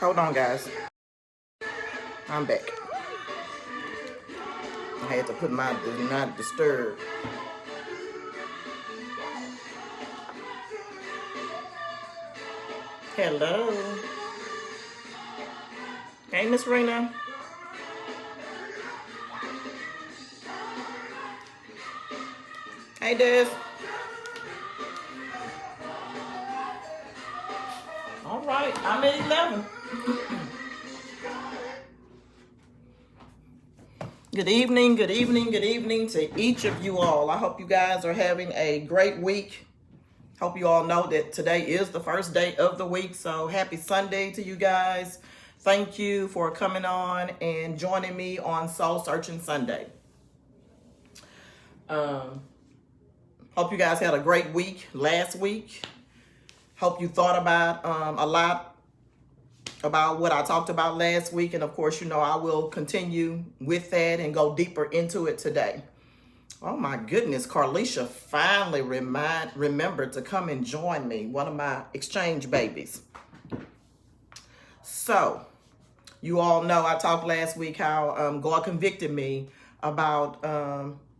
Hold on, guys. I'm back. I had to put my do not disturb. Hello. Hey, Miss Rena. Hey, Des. All right, I'm at 11. Good evening, good evening, good evening to each of you all. I hope you guys are having a great week. Hope you all know that today is the first day of the week, so happy Sunday to you guys. Thank you for coming on and joining me on Soul Searching Sunday. Hope you guys had a great week last week. Hope you thought about a lot about what I talked about last week. And of course, you know, I will continue with that and go deeper into it today. Oh my goodness, Carlisha finally remembered to come and join me, one of my exchange babies. So, you all know I talked last week how God convicted me about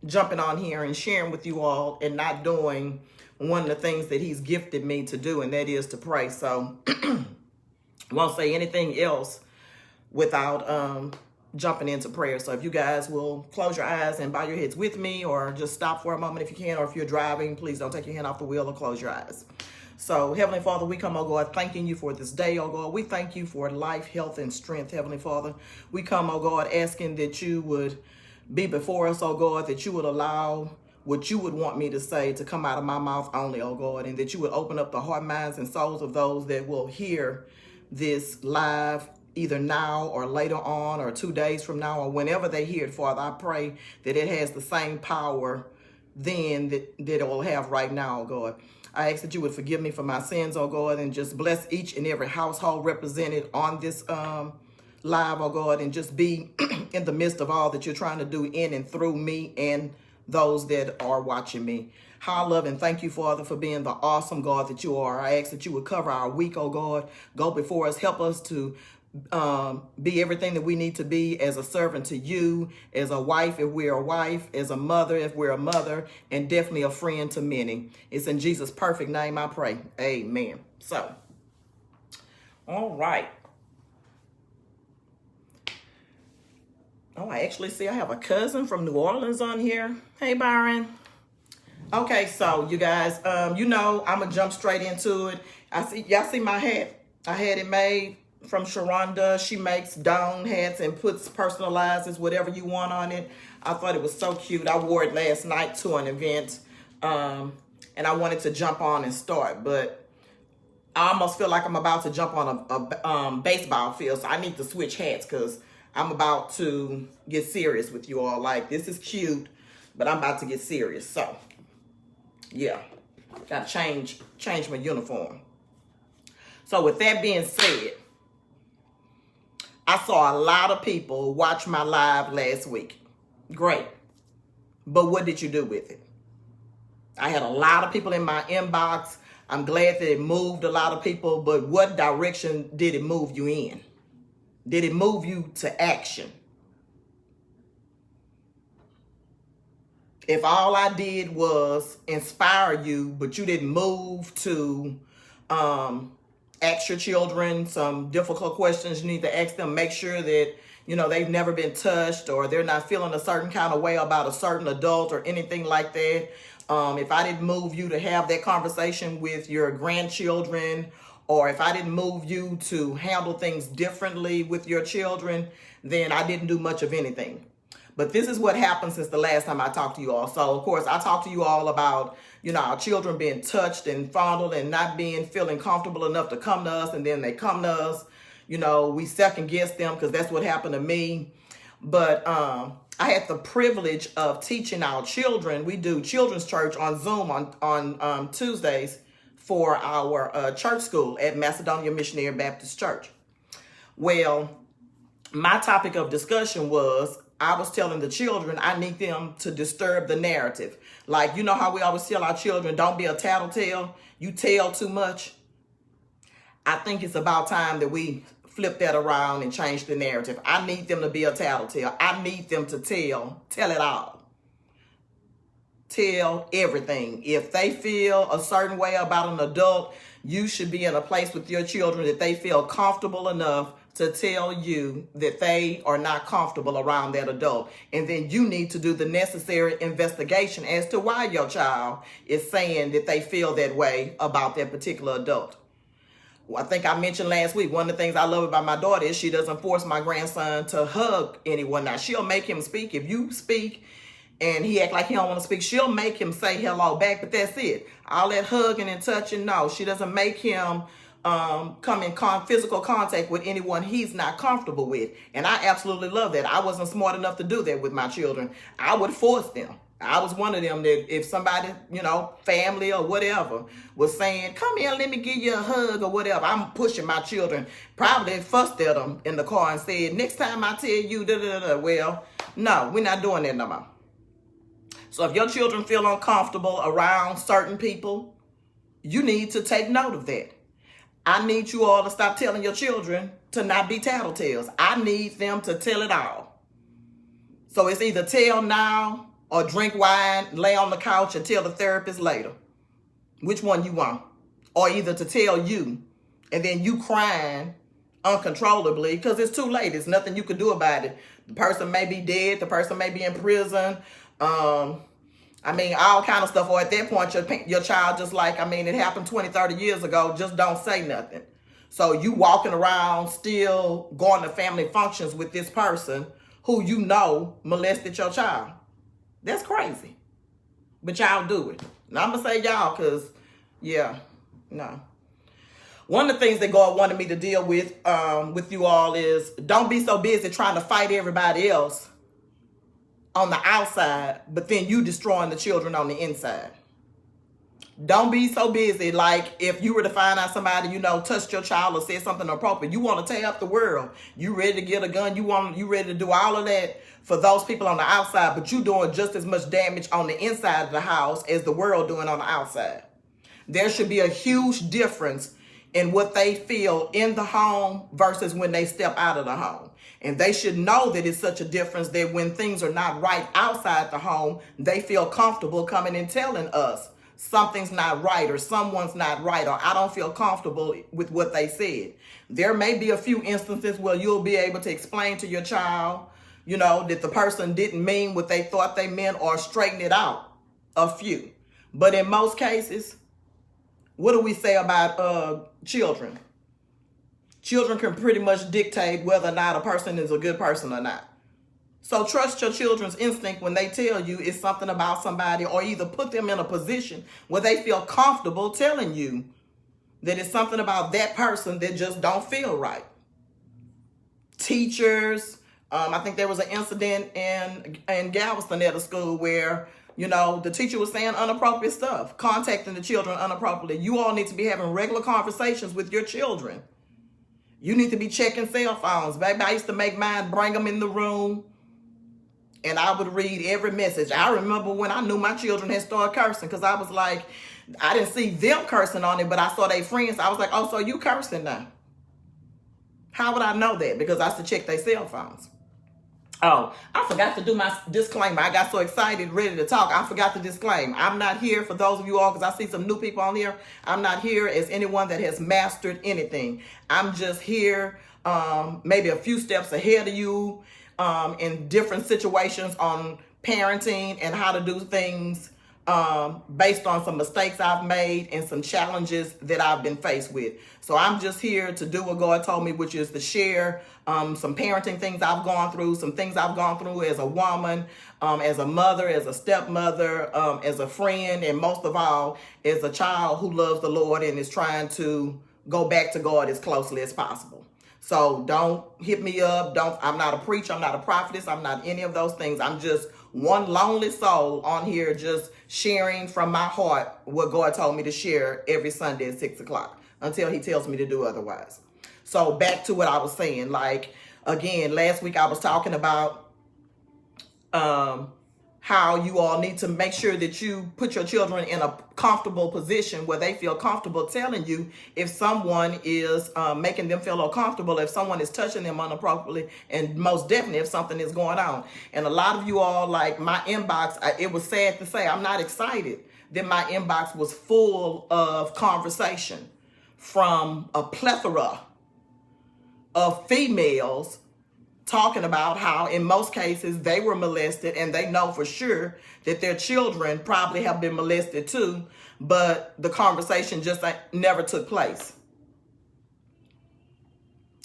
jumping on here and sharing with you all and not doing one of the things that he's gifted me to do, and that is to pray. So, won't say anything else without jumping into prayer. So if you guys will close your eyes and bow your heads with me, or just stop for a moment if you can, or if you're driving, please don't take your hand off the wheel or close your eyes. So Heavenly Father, we come, oh God, thanking you for this day, oh God. We thank you for life, health, and strength, Heavenly Father. We come, oh God, asking that you would be before us, oh God, that you would allow what you would want me to say to come out of my mouth only, oh God, and that you would open up the heart, minds, and souls of those that will hear this live either now or later on or 2 days from now or whenever they hear it, Father. I pray that it has the same power then that it will have right now, oh God. I ask that you would forgive me for my sins, oh God, and just bless each and every household represented on this live, oh God, and just be in the midst of all that you're trying to do in and through me and those that are watching me. How I love and thank you, Father, for being the awesome God that you are. I ask that you would cover our week, oh God. Go before us. Help us to be everything that we need to be as a servant to you, as a wife if we're a wife, as a mother if we're a mother, and definitely a friend to many. It's in Jesus' perfect name I pray. Amen. So, all right. Oh, I actually see I have a cousin from New Orleans on here. Hey, Byron. Okay, so you guys, you know, I'm gonna jump straight into it. Y'all see my hat? I had it made from Sharonda. She makes down hats and personalizes whatever you want on it. I thought it was so cute. I wore it last night to an event, and I wanted to jump on and start, but I almost feel like I'm about to jump on a baseball field, so I need to switch hats because I'm about to get serious with you all. Like, this is cute, but I'm about to get serious. So, yeah, got to change my uniform. So with that being said, I saw a lot of people watch my live last week. Great. But what did you do with it? I had a lot of people in my inbox. I'm glad that it moved a lot of people, but what direction did it move you in? Did it move you to action? If all I did was inspire you, but you didn't move to ask your children some difficult questions you need to ask them, make sure that, you know, they've never been touched or they're not feeling a certain kind of way about a certain adult or anything like that. If I didn't move you to have that conversation with your grandchildren, or if I didn't move you to handle things differently with your children, then I didn't do much of anything. But this is what happened since the last time I talked to you all. So, of course, I talked to you all about, you know, our children being touched and fondled and not feeling comfortable enough to come to us. And then they come to us, you know, we second guess them because that's what happened to me. But I had the privilege of teaching our children. We do children's church on Zoom on Tuesdays for our church school at Macedonia Missionary Baptist Church. Well, my topic of discussion was, I was telling the children I need them to disturb the narrative. Like, you know how we always tell our children, don't be a tattletale, you tell too much. I think it's about time that we flip that around and change the narrative. I need them to be a tattletale. I need them to tell it all. Tell everything. If they feel a certain way about an adult, you should be in a place with your children that they feel comfortable enough to tell you that they are not comfortable around that adult. And then you need to do the necessary investigation as to why your child is saying that they feel that way about that particular adult. I think I mentioned last week, one of the things I love about my daughter is she doesn't force my grandson to hug anyone. Now, she'll make him speak. If you speak and he act like he don't want to speak, she'll make him say hello back, but that's it. All that hugging and touching, no. She doesn't make him come in physical contact with anyone he's not comfortable with. And I absolutely love that. I wasn't smart enough to do that with my children. I would force them. I was one of them that if somebody, family or whatever was saying, come here, let me give you a hug or whatever, I'm pushing my children. Probably fussed at them in the car and said, next time I tell you, Well, no, we're not doing that no more. So if your children feel uncomfortable around certain people, you need to take note of that. I need you all to stop telling your children to not be tattletales. I need them to tell it all. So it's either tell now or drink wine, lay on the couch and tell the therapist later. Which one you want? Or either to tell you and then you crying uncontrollably because it's too late. There's nothing you can do about it. The person may be dead. The person may be in prison. All kind of stuff. Or at that point, your child just like, it happened 20, 30 years ago. Just don't say nothing. So you walking around still going to family functions with this person who molested your child. That's crazy. But y'all do it. Now I'm going to say y'all because, no. One of the things that God wanted me to deal with you all is don't be so busy trying to fight everybody else on the outside, but then you destroying the children on the inside. Don't be so busy like if you were to find out somebody, touched your child or said something inappropriate, you want to tear up the world. You ready to get a gun, you ready to do all of that for those people on the outside, but you doing just as much damage on the inside of the house as the world doing on the outside. There should be a huge difference in what they feel in the home versus when they step out of the home. And they should know that it's such a difference that when things are not right outside the home, they feel comfortable coming and telling us something's not right or someone's not right or I don't feel comfortable with what they said. There may be a few instances where you'll be able to explain to your child, that the person didn't mean what they thought they meant or straighten it out. A few. But in most cases, what do we say about children? Children can pretty much dictate whether or not a person is a good person or not. So trust your children's instinct when they tell you it's something about somebody, or either put them in a position where they feel comfortable telling you that it's something about that person that just don't feel right. Teachers, I think there was an incident in Galveston at a school where the teacher was saying inappropriate stuff, contacting the children inappropriately. You all need to be having regular conversations with your children. You need to be checking cell phones. Baby, I used to make mine bring them in the room, and I would read every message. I remember when I knew my children had started cursing because I was like, I didn't see them cursing on it, but I saw their friends. I was like, oh, so you cursing now? How would I know that? Because I used to check their cell phones. Oh, I forgot to do my disclaimer. I got so excited, ready to talk. I forgot to disclaim. I'm not here, for those of you all, because I see some new people on here, I'm not here as anyone that has mastered anything. I'm just here maybe a few steps ahead of you in different situations on parenting and how to do things based on some mistakes I've made and some challenges that I've been faced with. So I'm just here to do what God told me, which is to share some parenting things I've gone through, some things I've gone through as a woman, as a mother, as a stepmother, as a friend, and most of all, as a child who loves the Lord and is trying to go back to God as closely as possible. So don't hit me up. I'm not a preacher. I'm not a prophetess. I'm not any of those things. I'm just one lonely soul on here just sharing from my heart what God told me to share every Sunday at 6 o'clock until he tells me to do otherwise. So back to what I was saying. Like, again, last week I was talking about how you all need to make sure that you put your children in a comfortable position where they feel comfortable telling you if someone is making them feel uncomfortable, if someone is touching them inappropriately, and most definitely if something is going on. And a lot of you all, like my inbox, it was sad to say, I'm not excited that my inbox was full of conversation from a plethora of females talking about how in most cases they were molested, and they know for sure that their children probably have been molested too, but the conversation just never took place.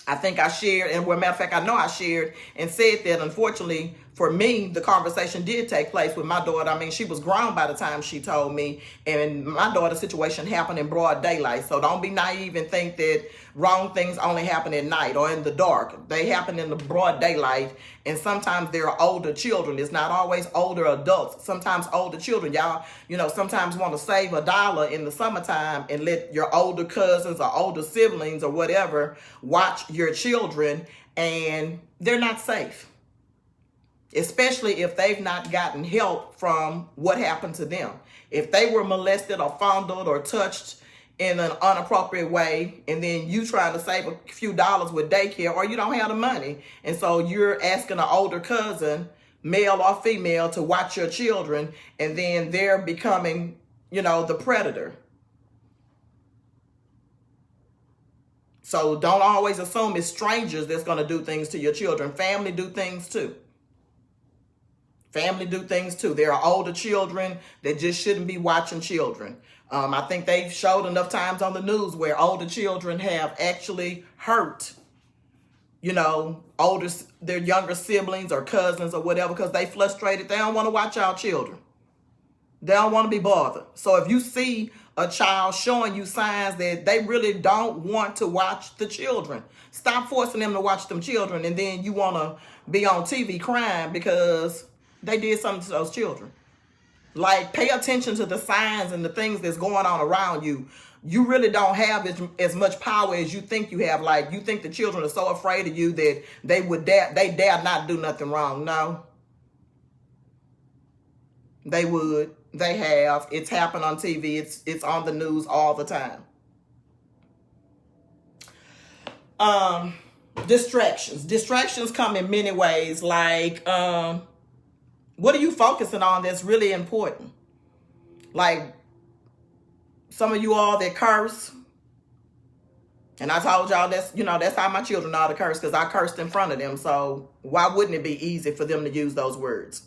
I think I shared, and well, matter of fact, I know I shared and said that unfortunately for me, the conversation did take place with my daughter. I mean, she was grown by the time she told me, and my daughter's situation happened in broad daylight. So don't be naive and think that wrong things only happen at night or in the dark. They happen in the broad daylight, and sometimes there are older children. It's not always older adults. Sometimes older children. Y'all, sometimes want to save $1 in the summertime and let your older cousins or older siblings or whatever watch your children, and they're not safe. Especially if they've not gotten help from what happened to them. If they were molested or fondled or touched in an inappropriate way, and then you trying to save a few dollars with daycare, or you don't have the money, and so you're asking an older cousin, male or female, to watch your children, and then they're becoming, the predator. So don't always assume it's strangers that's going to do things to your children. Family do things too. Family do things too. There are older children that just shouldn't be watching children. I think they've showed enough times on the news where older children have actually hurt, their younger siblings or cousins or whatever, because they frustrated. They don't want to watch our children. They don't want to be bothered. So if you see a child showing you signs that they really don't want to watch the children, stop forcing them to watch them children, and then you want to be on TV crying because they did something to those children. Like, pay attention to the signs and the things that's going on around you. You really don't have as much power as you think you have. Like, you think the children are so afraid of you that they dare not do nothing wrong. No. They would. They have. It's happened on TV. It's on the news all the time. Distractions. Distractions come in many ways. Like, what are you focusing on that's really important? Like, some of you all that curse, and I told y'all that's how my children know how to curse, because I cursed in front of them. So why wouldn't it be easy for them to use those words?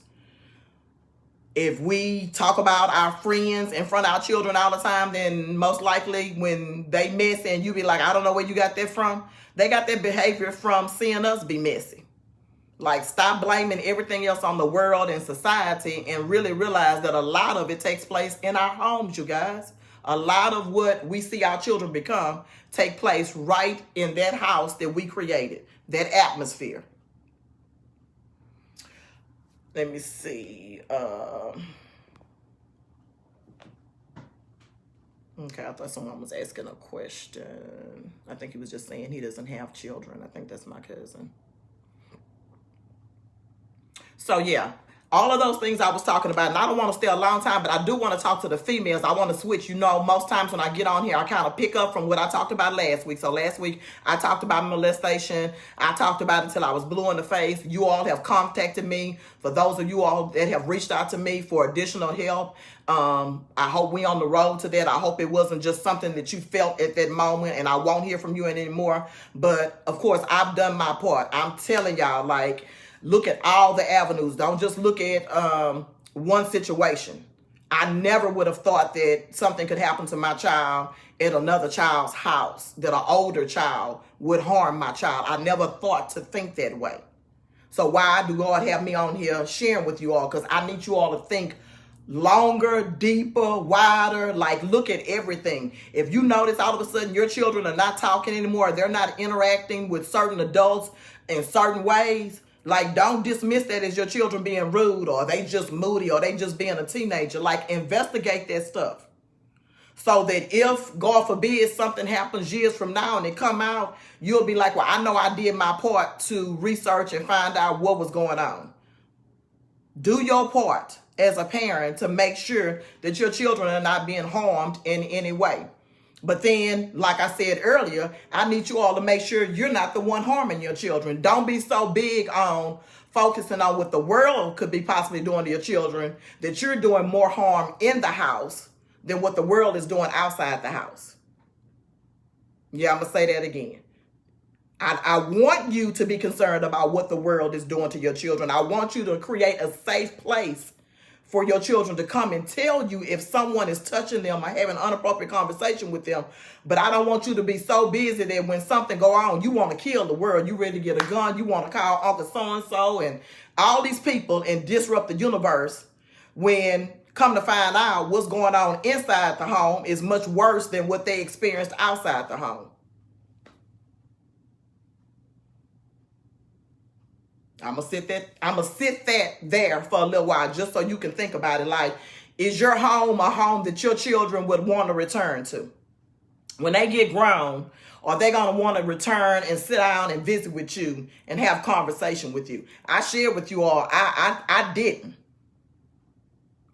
If we talk about our friends in front of our children all the time, then most likely when they mess and you be like, I don't know where you got that from, they got that behavior from seeing us be messy. Like, stop blaming everything else on the world and society and really realize that a lot of it takes place in our homes, you guys. A lot of what we see our children become take place right in that house that we created, that atmosphere. Let me see. Okay, I thought someone was asking a question. I think he was just saying he doesn't have children. I think that's my cousin. So yeah, all of those things I was talking about, and I don't want to stay a long time, but I do want to talk to the females. I want to switch. Most times when I get on here, I kind of pick up from what I talked about last week. So last week, I talked about molestation. I talked about it until I was blue in the face. You all have contacted me. For those of you all that have reached out to me for additional help, I hope we on the road to that. I hope it wasn't just something that you felt at that moment, and I won't hear from you anymore. But of course, I've done my part. I'm telling y'all, like, look at all the avenues. Don't just look at one situation. I never would have thought that something could happen to my child at another child's house, that an older child would harm my child. I never thought to think that way. So why do God have me on here sharing with you all? Because I need you all to think longer, deeper, wider. Like, look at everything. If you notice all of a sudden your children are not talking anymore, they're not interacting with certain adults in certain ways, like, don't dismiss that as your children being rude, or they just moody, or they just being a teenager. Like, investigate that stuff. So that if, God forbid, something happens years from now and it come out, you'll be like, well, I know I did my part to research and find out what was going on. Do your part as a parent to make sure that your children are not being harmed in any way. But then, like I said earlier, I need you all to make sure you're not the one harming your children. Don't be so big on focusing on what the world could be possibly doing to your children that you're doing more harm in the house than what the world is doing outside the house. Yeah, I'm going to say that again. I want you to be concerned about what the world is doing to your children. I want you to create a safe place for your children to come and tell you if someone is touching them or having an inappropriate conversation with them. But I don't want you to be so busy that when something go on, you want to kill the world. You ready to get a gun. You want to call Uncle so-and-so and all these people and disrupt the universe, when come to find out what's going on inside the home is much worse than what they experienced outside the home. I'm gonna sit that there for a little while just so you can think about it. Like, is your home a home that your children would want to return to? When they get grown, are they gonna want to return and sit down and visit with you and have conversation with you? I shared with you all, I didn't.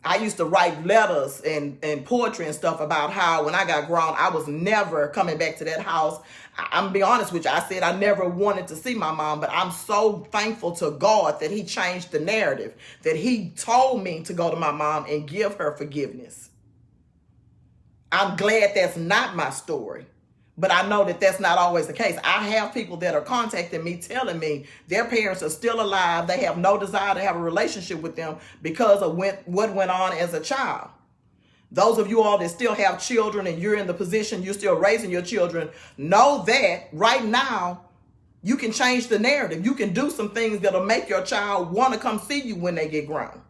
I used to write letters and poetry and stuff about how when I got grown, I was never coming back to that house. I'm going to be honest with you. I said I never wanted to see my mom, but I'm so thankful to God that he changed the narrative, that he told me to go to my mom and give her forgiveness. I'm glad that's not my story. But I know that that's not always the case. I have people that are contacting me telling me their parents are still alive. They have no desire to have a relationship with them because of what went on as a child. Those of you all that still have children and you're in the position, you're still raising your children, know that right now you can change the narrative. You can do some things that'll make your child want to come see you when they get grown.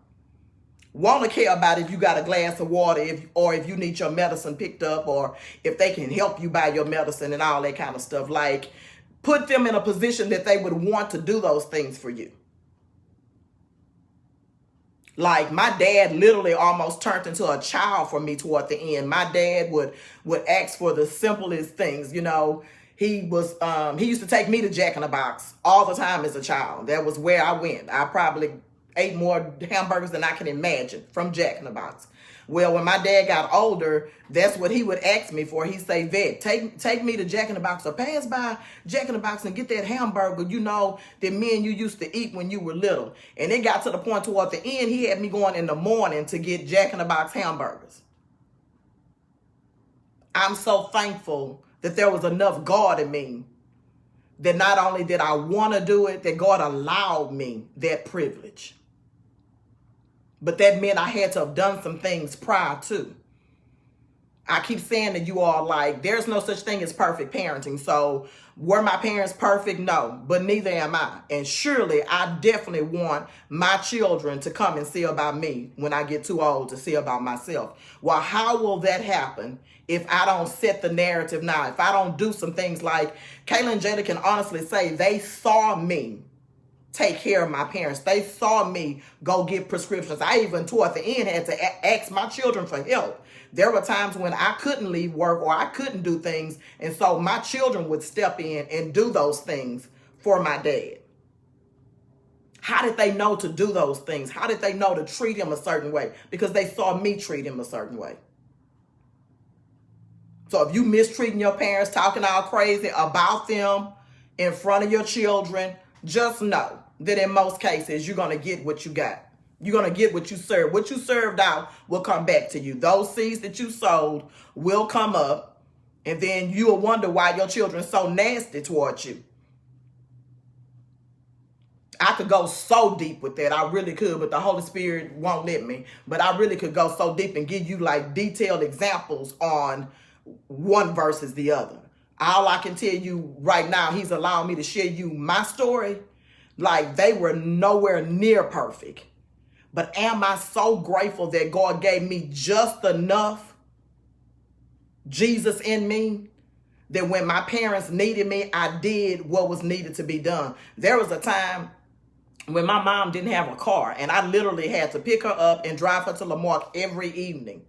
Want to care about if you got a glass of water, or if you need your medicine picked up, or if they can help you buy your medicine and all that kind of stuff. Like, put them in a position that they would want to do those things for you. Like, my dad literally almost turned into a child for me toward the end. My dad would ask for the simplest things. You know, he used to take me to Jack in the Box all the time as a child. That was where I went. I probably ate more hamburgers than I can imagine from Jack in the Box. Well, when my dad got older, that's what he would ask me for. He'd say, Vet, take me to Jack in the Box, or pass by Jack in the Box and get that hamburger, you know, that me and you used to eat when you were little. And it got to the point toward the end, he had me going in the morning to get Jack in the Box hamburgers. I'm so thankful that there was enough God in me that not only did I want to do it, that God allowed me that privilege. But that meant I had to have done some things prior to. I keep saying to you all, like, there's no such thing as perfect parenting. So were my parents perfect? No, but neither am I. And surely I definitely want my children to come and see about me when I get too old to see about myself. Well, how will that happen if I don't set the narrative now? If I don't do some things like Kayla and Jada can honestly say they saw me take care of my parents. They saw me go get prescriptions. I even toward the end had to ask my children for help. There were times when I couldn't leave work or I couldn't do things. And so my children would step in and do those things for my dad. How did they know to do those things? How did they know to treat him a certain way? Because they saw me treat him a certain way. So if you mistreating your parents, talking all crazy about them in front of your children, just know that in most cases, you're going to get what you got. You're going to get what you served. What you served out will come back to you. Those seeds that you sowed will come up, and then you'll wonder why your children are so nasty towards you. I could go so deep with that. I really could, but the Holy Spirit won't let me. But I really could go so deep and give you like detailed examples on one versus the other. All I can tell you right now, he's allowing me to share you my story. Like, they were nowhere near perfect. But am I so grateful that God gave me just enough Jesus in me that when my parents needed me, I did what was needed to be done. There was a time when my mom didn't have a car, and I literally had to pick her up and drive her to Lamarck every evening.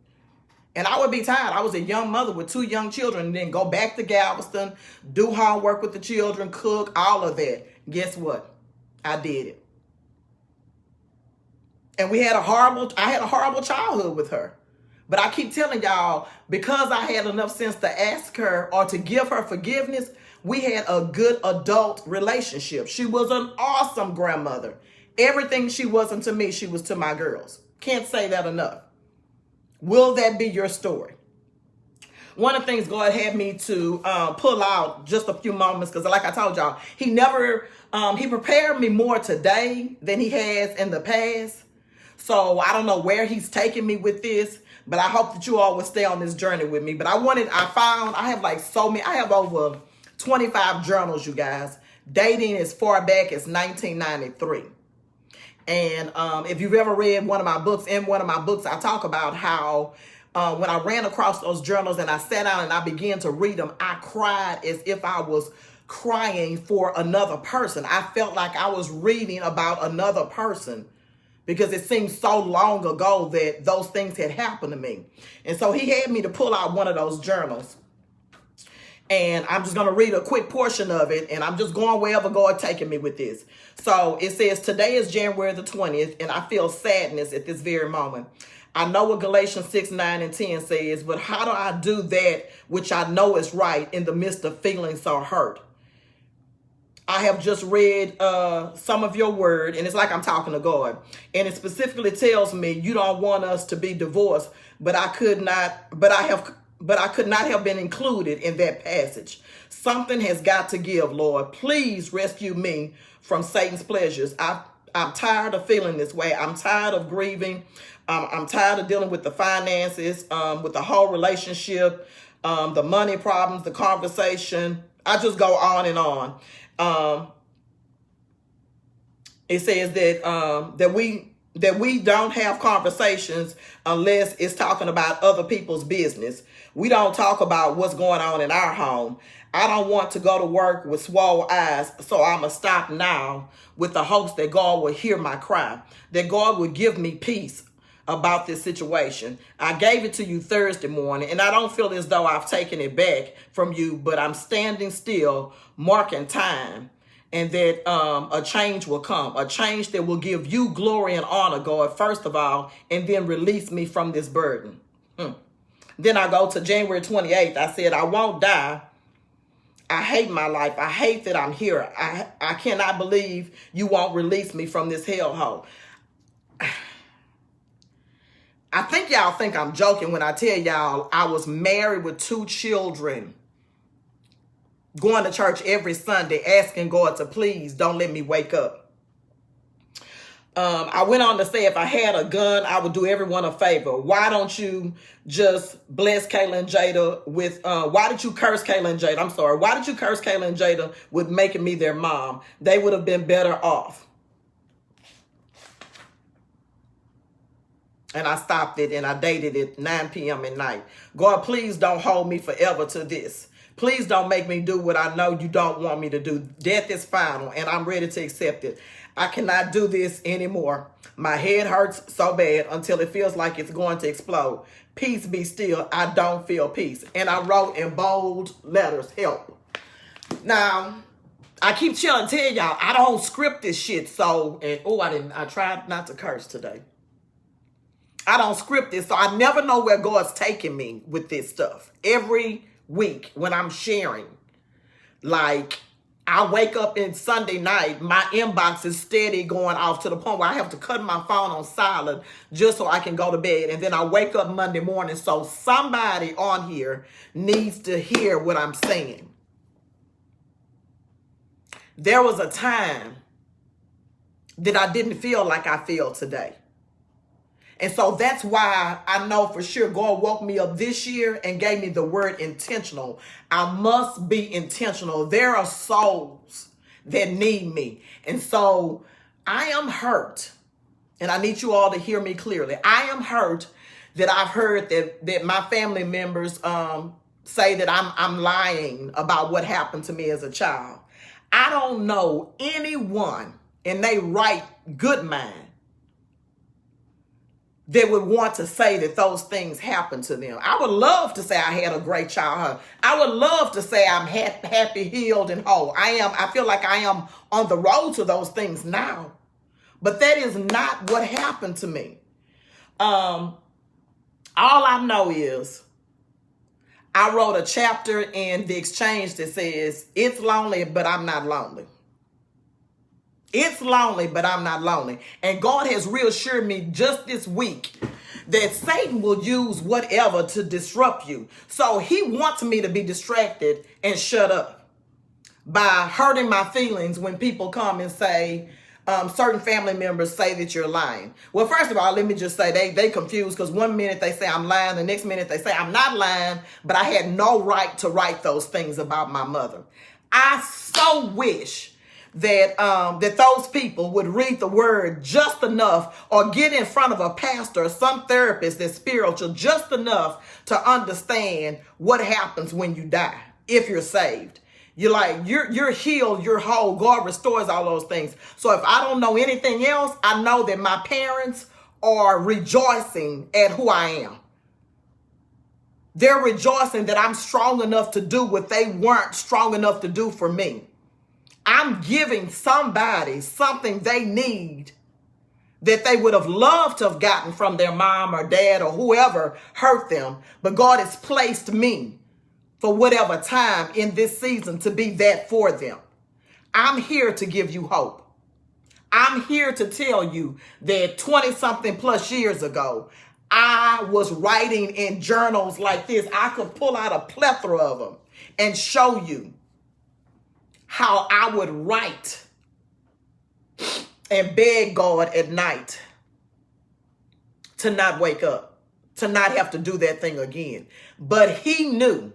And I would be tired. I was a young mother with 2 young children, and then go back to Galveston, do homework with the children, cook, all of that. Guess what? I did it. And I had a horrible childhood with her. But I keep telling y'all, because I had enough sense to ask her or to give her forgiveness, we had a good adult relationship. She was an awesome grandmother. Everything she wasn't to me, she was to my girls. Can't say that enough. Will that be your story? One of the things God had me to pull out just a few moments, because like I told y'all, he prepared me more today than he has in the past. So I don't know where he's taking me with this, but I hope that you all will stay on this journey with me. But I have over 25 journals, you guys, dating as far back as 1993. And if you've ever read one of my books, I talk about how when I ran across those journals and I sat down and I began to read them, I cried as if I was crying for another person. I felt like I was reading about another person, because it seemed so long ago that those things had happened to me. And so he had me to pull out one of those journals. And I'm just going to read a quick portion of it, and I'm just going wherever God taking me with this. So it says, today is January the 20th, and I feel sadness at this very moment. I know what Galatians 6, 9, and 10 says, but how do I do that which I know is right in the midst of feeling so hurt? I have just read some of your word, and it's like I'm talking to God. And it specifically tells me you don't want us to be divorced, but I could not have been included in that passage. Something has got to give, Lord. Please rescue me from Satan's pleasures. I'm tired of feeling this way. I'm tired of grieving. I'm tired of dealing with the finances, with the whole relationship, the money problems, the conversation. I just go on and on. It says that we don't have conversations unless it's talking about other people's business. We don't talk about what's going on in our home. I don't want to go to work with swollen eyes, so I'm going to stop now with the hopes that God will hear my cry, that God will give me peace about this situation. I gave it to you Thursday morning, and I don't feel as though I've taken it back from you, but I'm standing still, marking time, and that a change will come, a change that will give you glory and honor, God, first of all, and then release me from this burden. Then I go to January 28th. I said, I won't die. I hate my life. I hate that I'm here. I cannot believe you won't release me from this hellhole. I think y'all think I'm joking when I tell y'all I was married with 2 children, going to church every Sunday, asking God to please don't let me wake up. I went on to say if I had a gun, I would do everyone a favor. Why don't you just bless Kayla and Jada with, why did you curse Kayla and Jada? I'm sorry. Why did you curse Kayla and Jada with making me their mom? They would have been better off. And I stopped it and I dated it 9 p.m. at night. God, please don't hold me forever to this. Please don't make me do what I know you don't want me to do. Death is final and I'm ready to accept it. I cannot do this anymore. My head hurts so bad until it feels like it's going to explode. Peace be still. I don't feel peace. And I wrote in bold letters, help. Now, I keep telling y'all, I don't script this shit. So, I tried not to curse today. I don't script this, so I never know where God's taking me with this stuff. Every week when I'm sharing, like, I wake up in Sunday night, my inbox is steady going off to the point where I have to cut my phone on silent just so I can go to bed. And then I wake up Monday morning. So somebody on here needs to hear what I'm saying. There was a time that I didn't feel like I feel today. And so that's why I know for sure God woke me up this year and gave me the word intentional. I must be intentional. There are souls that need me. And so I am hurt. And I need you all to hear me clearly. I am hurt that I've heard that my family members say that I'm lying about what happened to me as a child. I don't know anyone in their right good mind that would want to say that those things happened to them. I would love to say I had a great childhood. I would love to say I'm happy, healed, and whole. I feel like I am on the road to those things now. But that is not what happened to me. All I know is I wrote a chapter in the exchange that says, it's lonely, but I'm not lonely. It's lonely, but I'm not lonely. And God has reassured me just this week that Satan will use whatever to disrupt you. So he wants me to be distracted and shut up by hurting my feelings when people come and say, certain family members say that you're lying. Well, first of all, let me just say they confused, because one minute they say I'm lying, the next minute they say I'm not lying, but I had no right to write those things about my mother. I so wish that those people would read the word just enough, or get in front of a pastor or some therapist that's spiritual just enough to understand what happens when you die, if you're saved. You're healed, you're whole. God restores all those things. So if I don't know anything else, I know that my parents are rejoicing at who I am. They're rejoicing that I'm strong enough to do what they weren't strong enough to do for me. I'm giving somebody something they need that they would have loved to have gotten from their mom or dad or whoever hurt them. But God has placed me for whatever time in this season to be that for them. I'm here to give you hope. I'm here to tell you that 20-something plus years ago, I was writing in journals like this. I could pull out a plethora of them and show you how I would write and beg God at night to not wake up, to not have to do that thing again. But he knew,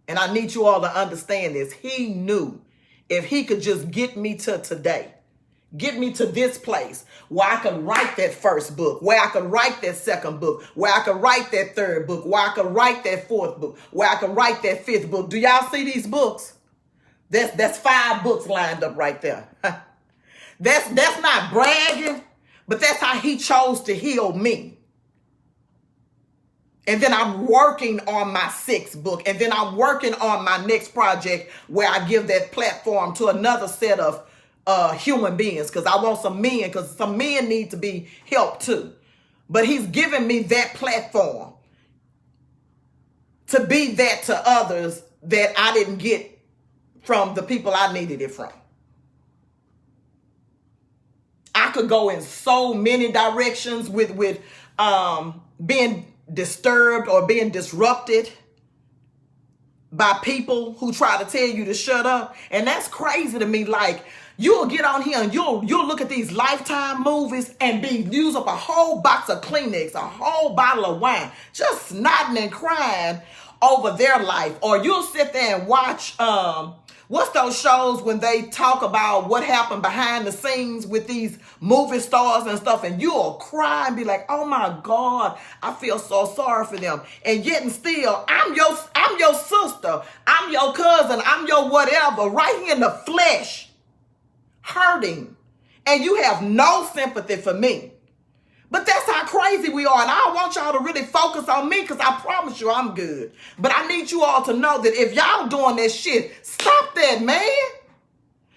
and I need you all to understand this, he knew if he could just get me to today, get me to this place where I could write that first book, where I could write that second book, where I could write that third book, where I could write that fourth book, where I could write that fifth book. Do y'all see these books? That's 5 books lined up right there. That's not bragging, but that's how he chose to heal me. And then I'm working on my 6th book. And then I'm working on my next project where I give that platform to another set of human beings, because I want some men, because some men need to be helped too. But he's given me that platform to be that to others that I didn't get from the people I needed it from. I could go in so many directions with being disturbed or being disrupted by people who try to tell you to shut up. And that's crazy to me. Like, you'll get on here and you'll look at these Lifetime movies and use up a whole box of Kleenex, a whole bottle of wine, just snotting and crying over their life. Or you'll sit there and watch what's those shows when they talk about what happened behind the scenes with these movie stars and stuff, and you'll cry and be like, oh my God, I feel so sorry for them. And yet and still, I'm your sister, I'm your cousin, I'm your whatever, right here in the flesh, hurting. And you have no sympathy for me. But that's how crazy we are. And I want y'all to really focus on me, because I promise you I'm good. But I need you all to know that if y'all doing that shit, stop that, man.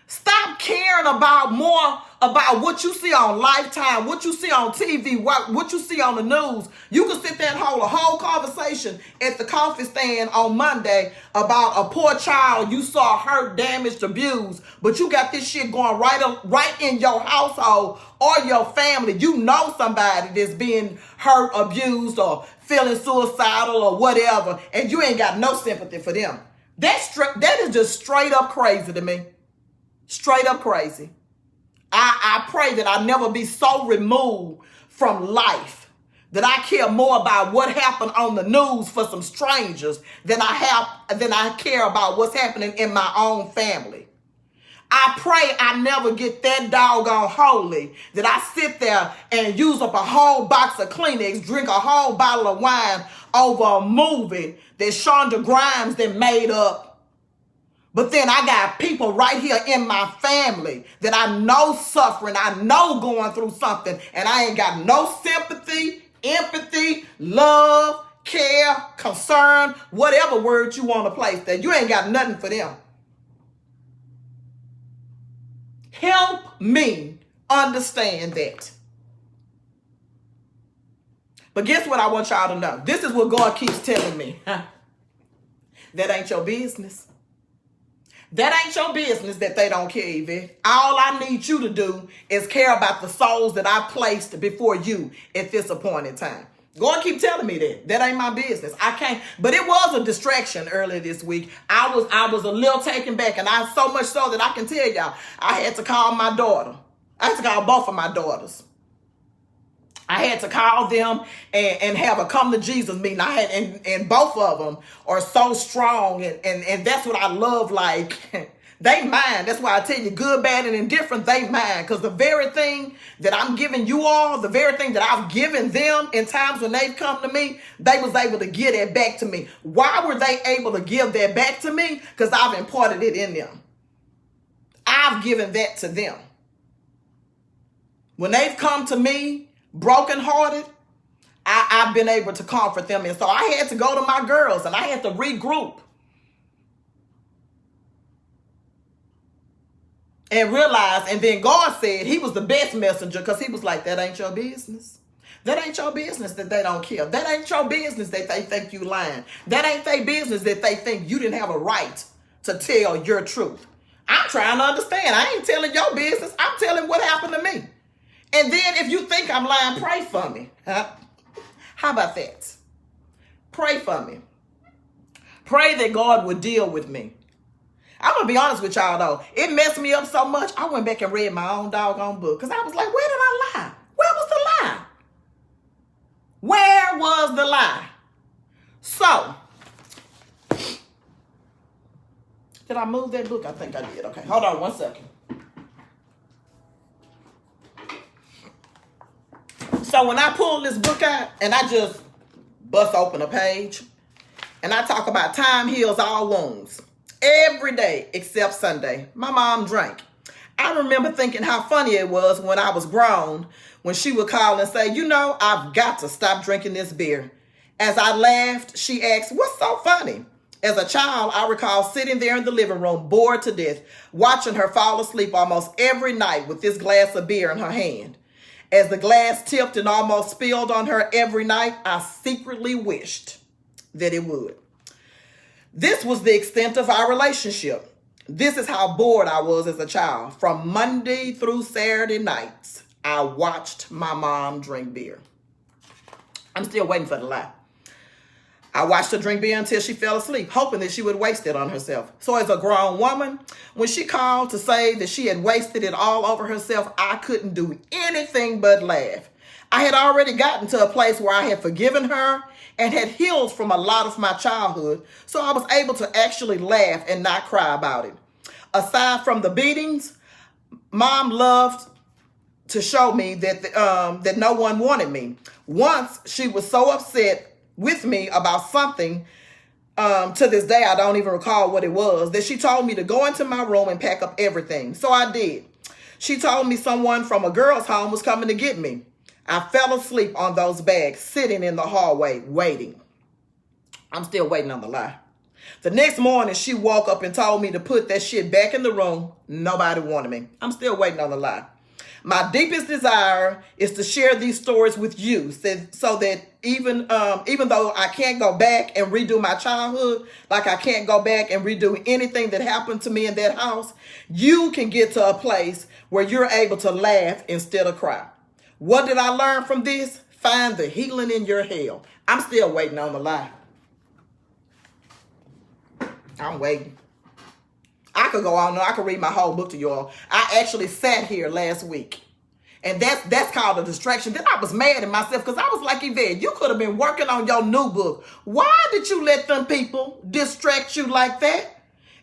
Stop caring about more about what you see on Lifetime, what you see on TV, what you see on the news. You can sit there and hold a whole conversation at the coffee stand on Monday about a poor child you saw hurt, damaged, abused, but you got this shit going right in your household or your family. You know somebody that's being hurt, abused, or feeling suicidal or whatever, and you ain't got no sympathy for them. That is just straight up crazy to me. Straight up crazy. I pray that I never be so removed from life that I care more about what happened on the news for some strangers than I care about what's happening in my own family. I pray I never get that doggone holy that I sit there and use up a whole box of Kleenex, drink a whole bottle of wine over a movie that Shonda Rhimes then made up. But then I got people right here in my family that I know suffering, I know going through something, and I ain't got no sympathy, empathy, love, care, concern, whatever word you want to place there. You ain't got nothing for them. Help me understand that. But guess what I want y'all to know? This is what God keeps telling me. That ain't your business. That ain't your business that they don't care, Yvette. All I need you to do is care about the souls that I placed before you at this appointed time. God keep telling me that. That ain't my business. I can't. But it was a distraction earlier this week. I was a little taken back, and I so much so that I can tell y'all, I had to call my daughter. I had to call both of my daughters. I had to call them and have a come to Jesus meeting. I had and both of them are so strong, and that's what I love. Like, they mine. That's why I tell you, good, bad, and indifferent, they mine. Because the very thing that I'm giving you all, the very thing that I've given them in times when they've come to me, they was able to give that back to me. Why were they able to give that back to me? Because I've imparted it in them. I've given that to them. When they've come to me brokenhearted, I've been able to comfort them. And so I had to go to my girls and I had to regroup and realize. And then God said he was the best messenger, because he was like, that ain't your business. That ain't your business that they don't care. That ain't your business that they think you lying. That ain't their business that they think you didn't have a right to tell your truth. I'm trying to understand. I ain't telling your business. I'm telling what happened to me. And then if you think I'm lying, pray for me. Huh? How about that? Pray for me. Pray that God would deal with me. I'm going to be honest with y'all, though. It messed me up so much, I went back and read my own doggone book. Because I was like, where did I lie? Where was the lie? Where was the lie? So, did I move that book? I think I did. Okay, hold on one second. So when I pull this book out and I just bust open a page and I talk about time heals all wounds every day except Sunday. My mom drank. I remember thinking how funny it was when I was grown when she would call and say, you know, I've got to stop drinking this beer. As I laughed, she asked, what's so funny? As a child, I recall sitting there in the living room, bored to death, watching her fall asleep almost every night with this glass of beer in her hand. As the glass tipped and almost spilled on her every night, I secretly wished that it would. This was the extent of our relationship. This is how bored I was as a child. From Monday through Saturday nights, I watched my mom drink beer. I'm still waiting for the lie. I watched her drink beer until she fell asleep, hoping that she would waste it on herself. So as a grown woman, when she called to say that she had wasted it all over herself, I couldn't do anything but laugh. I had already gotten to a place where I had forgiven her and had healed from a lot of my childhood, so I was able to actually laugh and not cry about it. Aside from the beatings, Mom loved to show me that no one wanted me. Once she was so upset with me about something, to this day I don't even recall what it was, that she told me to go into my room and pack up everything. So I did. She told me someone from a girl's home was coming to get me. I fell asleep on those bags, sitting in the hallway, waiting. I'm still waiting on the lie. The next morning, she woke up and told me to put that shit back in the room. Nobody wanted me. I'm still waiting on the lie. My deepest desire is to share these stories with you, so that even though I can't go back and redo my childhood, like I can't go back and redo anything that happened to me in that house, you can get to a place where you're able to laugh instead of cry. What did I learn from this? Find the healing in your hell. I'm still waiting on the lie. I'm waiting. I could go on and I could read my whole book to y'all. I actually sat here last week. And that's called a distraction. Then I was mad at myself because I was like, Yvette, you could have been working on your new book. Why did you let them people distract you like that?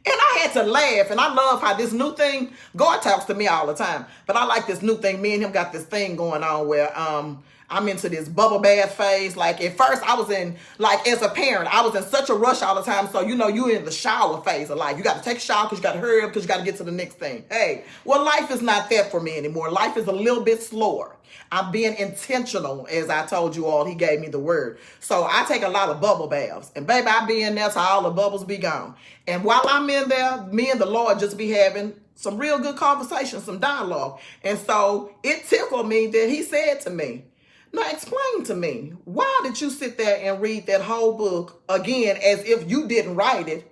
And I had to laugh. And I love how this new thing, God talks to me all the time. But I like this new thing. Me and him got this thing going on where I'm into this bubble bath phase. Like at first I was in, like as a parent, I was in such a rush all the time. So, you know, you're in the shower phase of life. You got to take a shower because you got to hurry up because you got to get to the next thing. Hey, well, life is not that for me anymore. Life is a little bit slower. I'm being intentional, as I told you all. He gave me the word. So I take a lot of bubble baths. And baby, I be in there till all the bubbles be gone. And while I'm in there, me and the Lord just be having some real good conversation, some dialogue. And so it tickled me that he said to me, now explain to me, why did you sit there and read that whole book again as if you didn't write it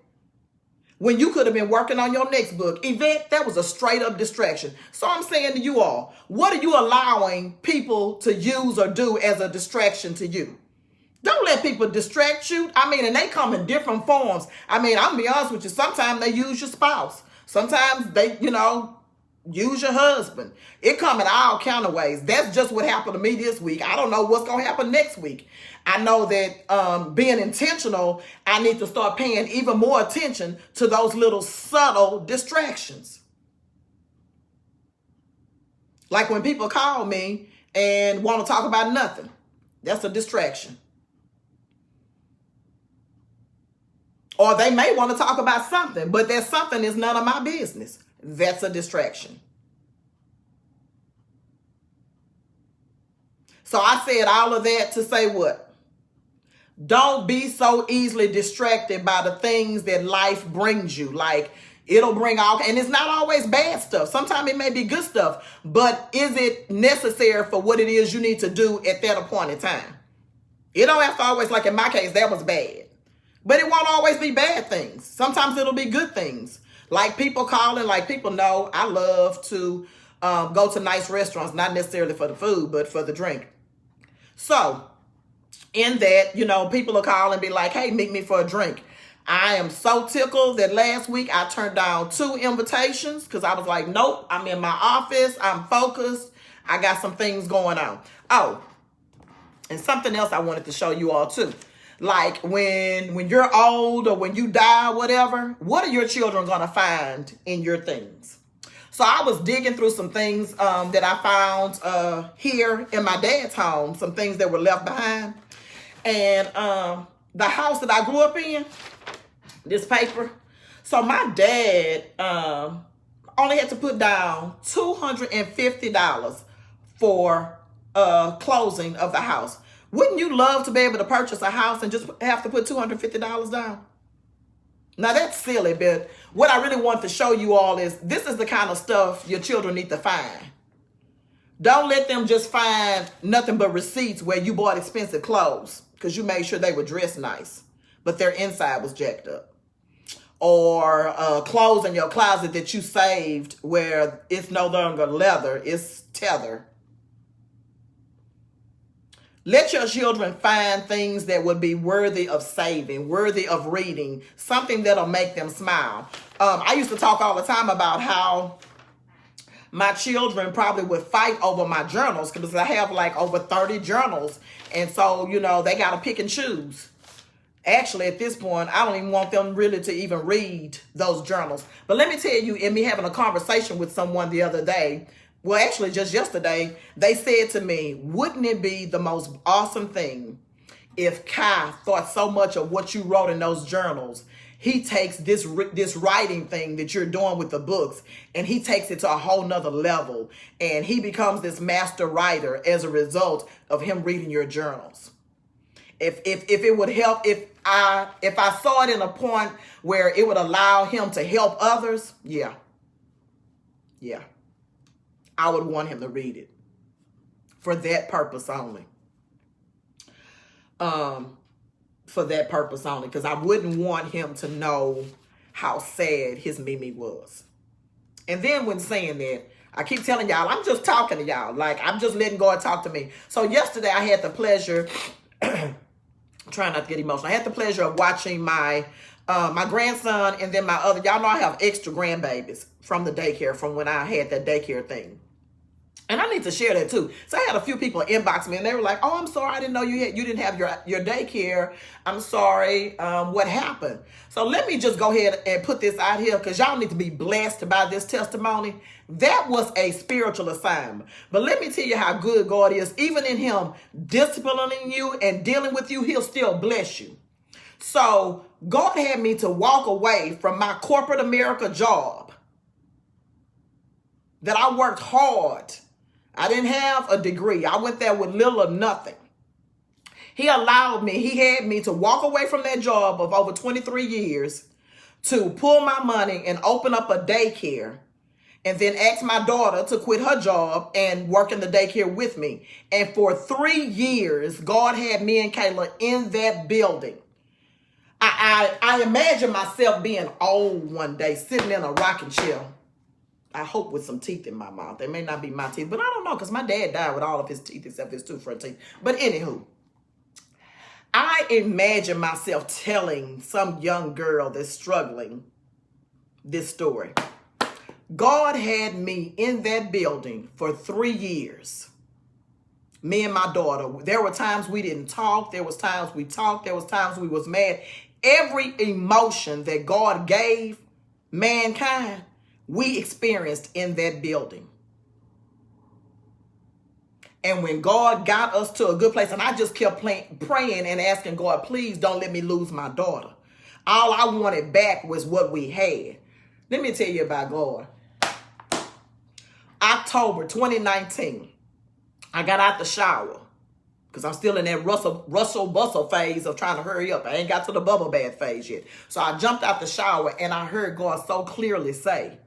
when you could have been working on your next book? Yvette, that was a straight up distraction. So I'm saying to you all, what are you allowing people to use or do as a distraction to you? Don't let people distract you. I mean, and they come in different forms. I mean, I'm gonna be honest with you. Sometimes they use your spouse. Sometimes they, use your husband. It come in all kind of ways. That's just what happened to me this week. I don't know what's going to happen next week. I know that being intentional, I need to start paying even more attention to those little subtle distractions. Like when people call me and want to talk about nothing. That's a distraction. Or they may want to talk about something, but that something is none of my business. That's a distraction. So I said all of that to say what? Don't be so easily distracted by the things that life brings you. Like, it'll bring all, and it's not always bad stuff. Sometimes it may be good stuff, but is it necessary for what it is you need to do at that appointed time? It don't have to always, like in my case, that was bad. But it won't always be bad things. Sometimes it'll be good things. Like people calling, like people know I love to go to nice restaurants, not necessarily for the food, but for the drink. So in that, people will call and be like, hey, meet me for a drink. I am so tickled that last week I turned down 2 invitations because I was like, nope, I'm in my office. I'm focused. I got some things going on. Oh, and something else I wanted to show you all too. Like when you're old or when you die or whatever, what are your children going to find in your things? So I was digging through some things that I found here in my dad's home, some things that were left behind. And the house that I grew up in, this paper. So my dad only had to put down $250 for closing of the house. Wouldn't you love to be able to purchase a house and just have to put $250 down? Now that's silly, but what I really want to show you all is this is the kind of stuff your children need to find. Don't let them just find nothing but receipts where you bought expensive clothes because you made sure they were dressed nice, but their inside was jacked up. Or clothes in your closet that you saved where it's no longer leather, it's tether. Let your children find things that would be worthy of saving, worthy of reading, something that'll make them smile. I used to talk all the time about how my children probably would fight over my journals because I have like over 30 journals. And so, they got to pick and choose. Actually, at this point, I don't even want them really to even read those journals. But let me tell you, in me having a conversation with someone the other day, well, actually, just yesterday, they said to me, wouldn't it be the most awesome thing if Kai thought so much of what you wrote in those journals, he takes this writing thing that you're doing with the books, and he takes it to a whole nother level, and he becomes this master writer as a result of him reading your journals. If it would help, if I saw it in a point where it would allow him to help others, yeah. I would want him to read it for that purpose only. For that purpose only, because I wouldn't want him to know how sad his Mimi was. And then when saying that, I keep telling y'all, I'm just talking to y'all. Like, I'm just letting God talk to me. So yesterday I had the pleasure, trying not to get emotional, I had the pleasure of watching my grandson and then my other, y'all know I have extra grandbabies from the daycare, from when I had that daycare thing. And I need to share that too. So I had a few people inbox me and they were like, oh, I'm sorry, I didn't know you didn't have your daycare. I'm sorry, what happened? So let me just go ahead and put this out here because y'all need to be blessed by this testimony. That was a spiritual assignment. But let me tell you how good God is. Even in him disciplining you and dealing with you, he'll still bless you. So God had me to walk away from my corporate America job that I worked hard. I didn't have a degree. I went there with little or nothing. He had me to walk away from that job of over 23 years to pull my money and open up a daycare and then asked my daughter to quit her job and work in the daycare with me. And for 3 years, God had me and Kayla in that building. I imagine myself being old one day, sitting in a rocking chair. I hope with some teeth in my mouth. They may not be my teeth, but I don't know, because my dad died with all of his teeth except his 2 front teeth. But anywho, I imagine myself telling some young girl that's struggling this story. God had me in that building for 3 years. Me and my daughter. There were times we didn't talk. There was times we talked. There was times we was mad. Every emotion that God gave mankind, we experienced in that building. And when God got us to a good place, and I just kept praying and asking God, please don't let me lose my daughter. All I wanted back was what we had. Let me tell you about God. October 2019, I got out the shower because I'm still in that Russell bustle phase of trying to hurry up. I ain't got to the bubble bath phase yet. So I jumped out the shower and I heard God so clearly say,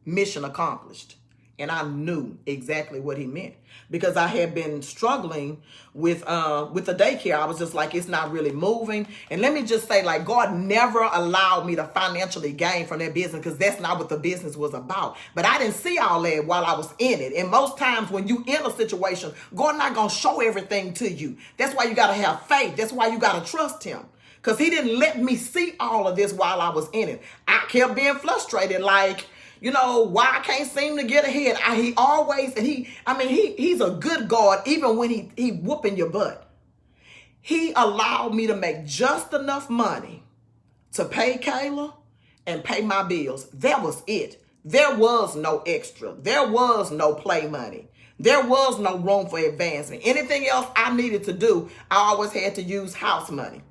mission accomplished. And I knew exactly what he meant, because I had been struggling with the daycare. I was just like, it's not really moving. And let me just say, like, God never allowed me to financially gain from that business, because that's not what the business was about. But I didn't see all that while I was in it. And most times when you in a situation, God not going to show everything to you. That's why you got to have faith. That's why you got to trust him. Because he didn't let me see all of this while I was in it. I kept being frustrated, like, you know, why I can't seem to get ahead. He always, and he's a good God, even when he whooping your butt. He allowed me to make just enough money to pay Kayla and pay my bills. That was it. There was no extra. There was no play money. There was no room for advancement. Anything else I needed to do, I always had to use house money.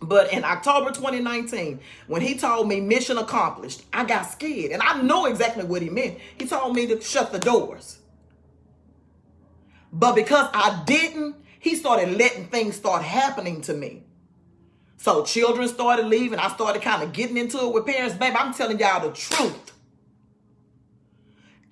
But in October 2019, when he told me mission accomplished, I got scared. And I know exactly what he meant. He told me to shut the doors. But because I didn't, he started letting things start happening to me. So children started leaving. I started kind of getting into it with parents. Baby, I'm telling y'all the truth.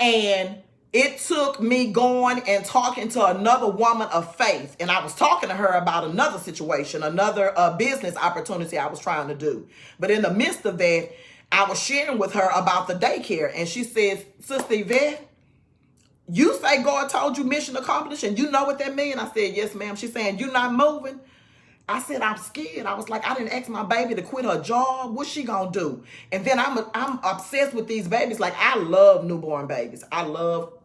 And it took me going and talking to another woman of faith. And I was talking to her about another situation, another business opportunity I was trying to do. But in the midst of that, I was sharing with her about the daycare. And she says, Sister Yvette, you say God told you mission accomplished and you know what that means? I said, yes, ma'am. She's saying, you not moving? I said, I'm scared. I was like, I didn't ask my baby to quit her job. What's she gonna do? And then I'm obsessed with these babies. Like, I love newborn babies. I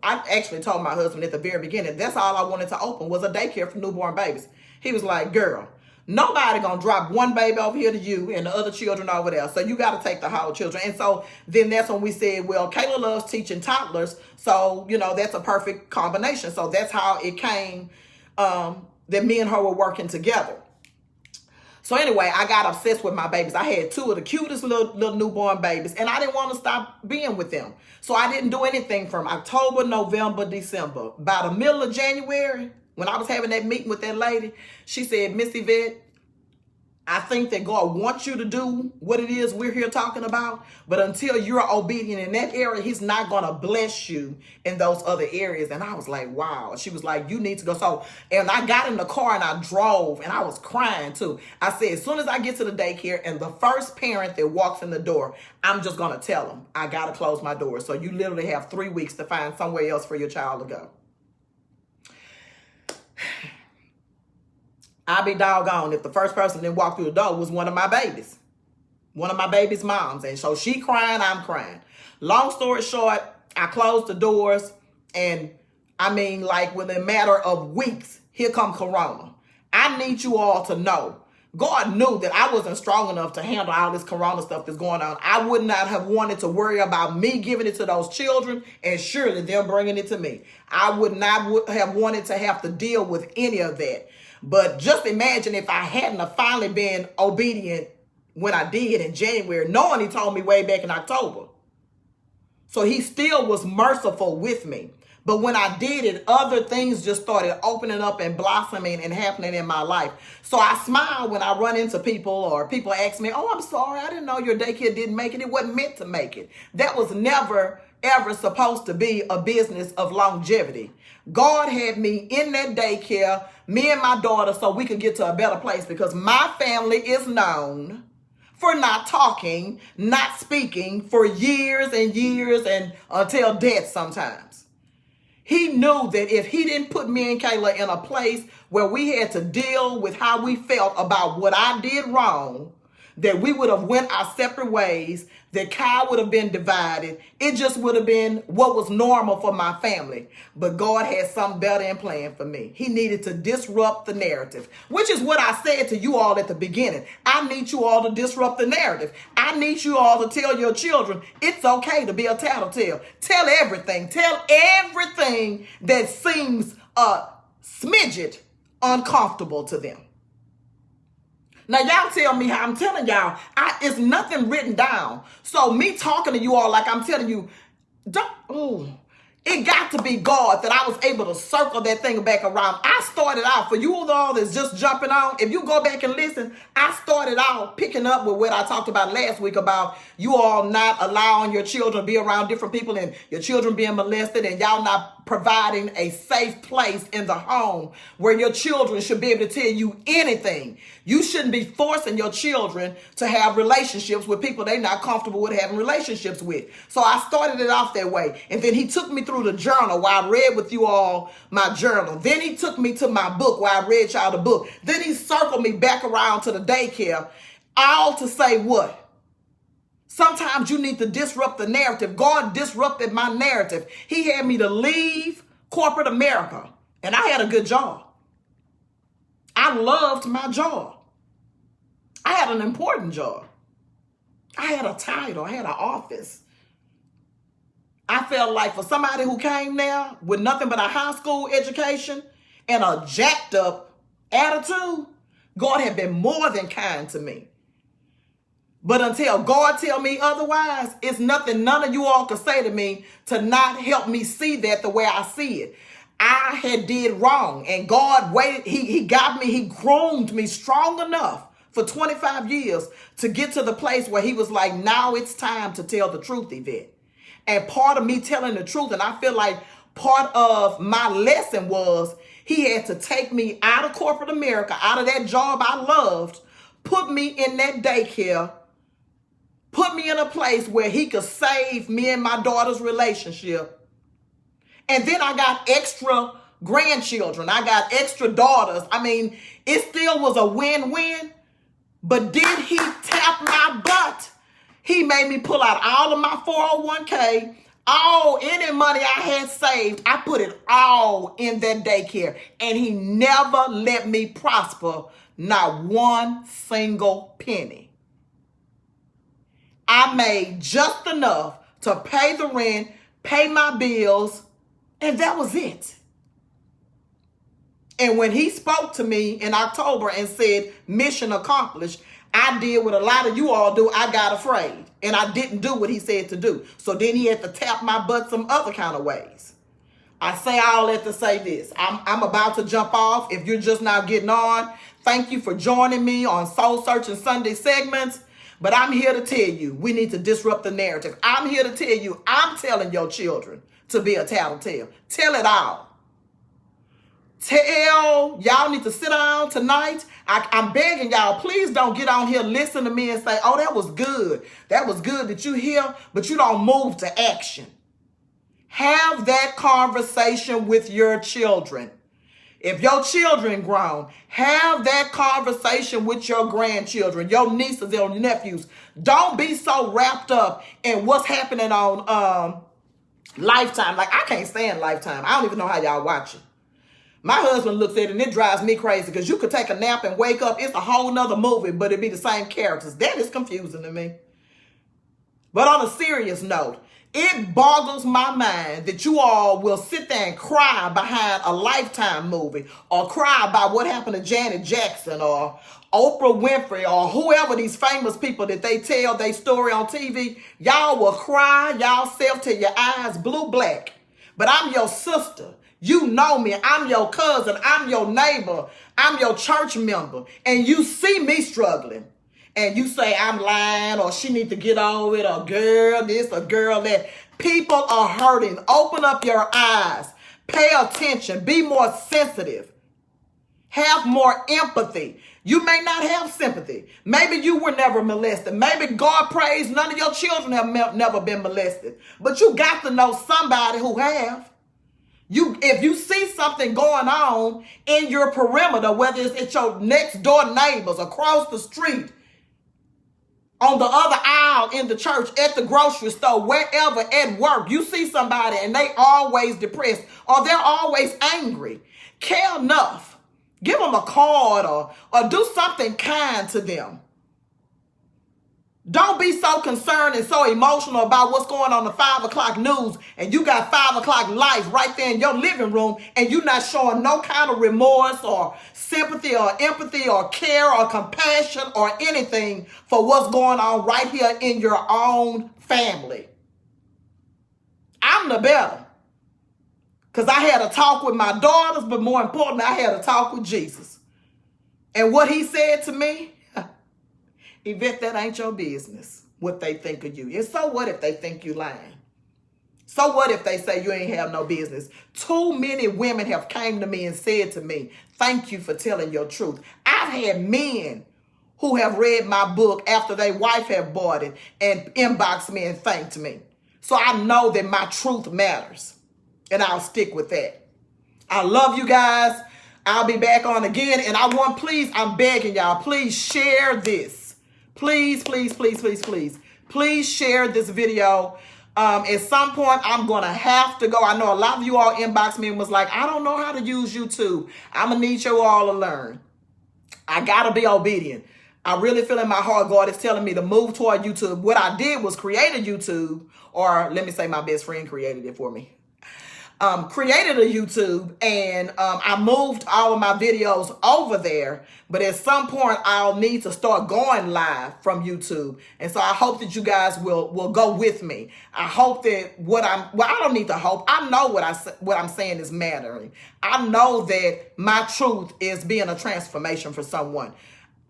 actually told my husband at the very beginning, that's all I wanted to open was a daycare for newborn babies. He was like, girl, nobody gonna drop one baby over here to you and the other children over there. So you gotta take the whole children. And so then that's when we said, well, Kayla loves teaching toddlers. So, you know, that's a perfect combination. So that's how it came that me and her were working together. So anyway, I got obsessed with my babies. I had 2 of the cutest little newborn babies, and I didn't want to stop being with them. So I didn't do anything from October, November, December. By the middle of January, when I was having that meeting with that lady, she said, Miss Yvette, I think that God wants you to do what it is we're here talking about, but until you're obedient in that area, he's not going to bless you in those other areas. And I was like, wow. She was like, you need to go. So, and I got in the car and I drove and I was crying too. I said, as soon as I get to the daycare and the first parent that walks in the door, I'm just going to tell them, I got to close my door. So you literally have 3 weeks to find somewhere else for your child to go. I'll be doggone if the first person that walked through the door was one of my babies. One of my baby's moms. And so she crying, I'm crying. Long story short, I closed the doors. And I mean, like within a matter of weeks, here come Corona. I need you all to know, God knew that I wasn't strong enough to handle all this Corona stuff that's going on. I would not have wanted to worry about me giving it to those children, and surely they're bringing it to me. I would not have wanted to have to deal with any of that. But just imagine if I hadn't have finally been obedient when I did in January, knowing he told me way back in October. So he still was merciful with me. But when I did it, other things just started opening up and blossoming and happening in my life. So I smile when I run into people or people ask me, oh, I'm sorry, I didn't know your daycare didn't make it. It wasn't meant to make it. That was never ever supposed to be a business of longevity. God had me in that daycare, me and my daughter, so we could get to a better place, because my family is known for not talking, not speaking for years and years, and until death sometimes. He knew that if he didn't put me and Kayla in a place where we had to deal with how we felt about what I did wrong, that we would have went our separate ways, that Kyle would have been divided. It just would have been what was normal for my family. But God had something better in plan for me. He needed to disrupt the narrative, which is what I said to you all at the beginning. I need you all to disrupt the narrative. I need you all to tell your children it's okay to be a tattletale. Tell everything. Tell everything that seems a smidget uncomfortable to them. Now, y'all tell me how I'm telling y'all. It's nothing written down. So me talking to you all like I'm telling you, it got to be God that I was able to circle that thing back around. I started out, for you all that's just jumping on, if you go back and listen, I started out picking up with what I talked about last week about you all not allowing your children to be around different people and your children being molested, and y'all not providing a safe place in the home where your children should be able to tell you anything. You shouldn't be forcing your children to have relationships with people they're not comfortable with having relationships with. So I started it off that way. And then he took me through the journal where I read with you all my journal. Then he took me to my book where I read y'all the book. Then he circled me back around to the daycare, all to say what? Sometimes you need to disrupt the narrative. God disrupted my narrative. He had me to leave corporate America, and I had a good job. I loved my job. I had an important job. I had a title. I had an office. I felt like for somebody who came there with nothing but a high school education and a jacked up attitude, God had been more than kind to me. But until God tell me otherwise, it's nothing none of you all can say to me to not help me see that the way I see it. I had did wrong, and God waited. He got me, he groomed me strong enough for 25 years to get to the place where he was like, now it's time to tell the truth, Yvette. And part of me telling the truth, and I feel like part of my lesson was he had to take me out of corporate America, out of that job I loved, put me in that daycare, put me in a place where he could save me and my daughter's relationship. And then I got extra grandchildren. I got extra daughters. I mean, it still was a win-win. But did he tap my butt? He made me pull out all of my 401k, any money I had saved. I put it all in that daycare. And he never let me prosper, not one single penny. I made just enough to pay the rent, pay my bills, and that was it. And when he spoke to me in October and said, mission accomplished, I did what a lot of you all do. I got afraid and I didn't do what he said to do. So then he had to tap my butt some other kind of ways. I say all that to say this. I'm about to jump off. If you're just now getting on, thank you for joining me on Soul Searching Sunday segments. But I'm here to tell you, we need to disrupt the narrative. I'm here to tell you, I'm telling your children to be a tattletale. Tell it all. Tell y'all need to sit down tonight. I'm begging y'all, please don't get on here, listen to me and say, oh, that was good. That was good that you hear, but you don't move to action. Have that conversation with your children. If your children grown, have that conversation with your grandchildren, your nieces and your nephews. Don't be so wrapped up in what's happening on Lifetime. Like, I can't stand Lifetime. I don't even know how y'all watch it. My husband looks at it and it drives me crazy because you could take a nap and wake up. It's a whole nother movie, but it'd be the same characters. That is confusing to me. But on a serious note, it boggles my mind that you all will sit there and cry behind a Lifetime movie or cry about what happened to Janet Jackson or Oprah Winfrey or whoever these famous people that they tell their story on TV. Y'all will cry yourself till your eyes blue black. But I'm your sister. You know me. I'm your cousin. I'm your neighbor. I'm your church member. And you see me struggling. and you say I'm lying or she need to get on with a girl this, a girl that. People are hurting. Open up your eyes. Pay attention. Be more sensitive. Have more empathy. You may not have sympathy. Maybe you were never molested. Maybe God prays none of your children have never been molested. But you got to know somebody who have. If you see something going on in your perimeter, whether it's at your next door neighbors, across the street, on the other aisle in the church, at the grocery store, wherever, at work, you see somebody and they always depressed or they're always angry. Care enough. Give them a card or do something kind to them. Don't be so concerned and so emotional about what's going on the 5 o'clock news and you got 5 o'clock life right there in your living room and you're not showing no kind of remorse or sympathy or empathy or care or compassion or anything for what's going on right here in your own family. I'm the better. Because I had a talk with my daughters, but more importantly, I had a talk with Jesus. And what he said to me, Yvette, that ain't your business, what they think of you. And so what if they think you lying? So what if they say you ain't have no business? Too many women have came to me and said to me, thank you for telling your truth. I've had men who have read my book after their wife have bought it and inboxed me and thanked me. So I know that my truth matters. And I'll stick with that. I love you guys. I'll be back on again. And I'm begging y'all, please share this. Please, please, please, please, please. Please share this video. At some point, I'm going to have to go. I know a lot of you all inboxed me and was like, I don't know how to use YouTube. I'm going to need you all to learn. I got to be obedient. I really feel in my heart God is telling me to move toward YouTube. What I did was create a YouTube, or let me say my best friend created it for me. Created a YouTube and I moved all of my videos over there. But at some point, I'll need to start going live from YouTube. And so I hope that you guys will go with me. I hope that I don't need to hope. I know what I'm saying is mattering. I know that my truth is being a transformation for someone.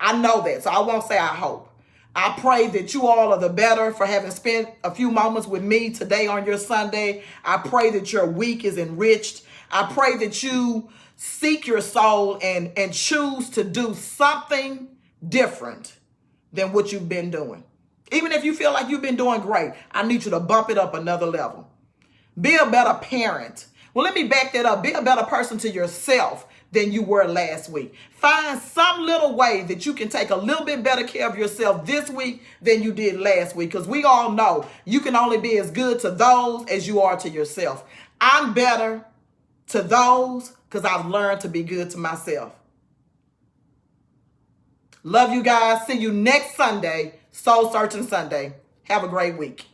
I know that. So I won't say I hope. I pray that you all are the better for having spent a few moments with me today on your Sunday. I pray that your week is enriched. I pray that you seek your soul and choose to do something different than what you've been doing. Even if you feel like you've been doing great, I need you to bump it up another level. Be a better parent. Well, let me back that up. Be a better person to yourself than you were last week. Find some little way that you can take a little bit better care of yourself this week than you did last week. Because we all know you can only be as good to those as you are to yourself. I'm better to those because I've learned to be good to myself. Love you guys. See you next Sunday, Soul Searching Sunday. Have a great week.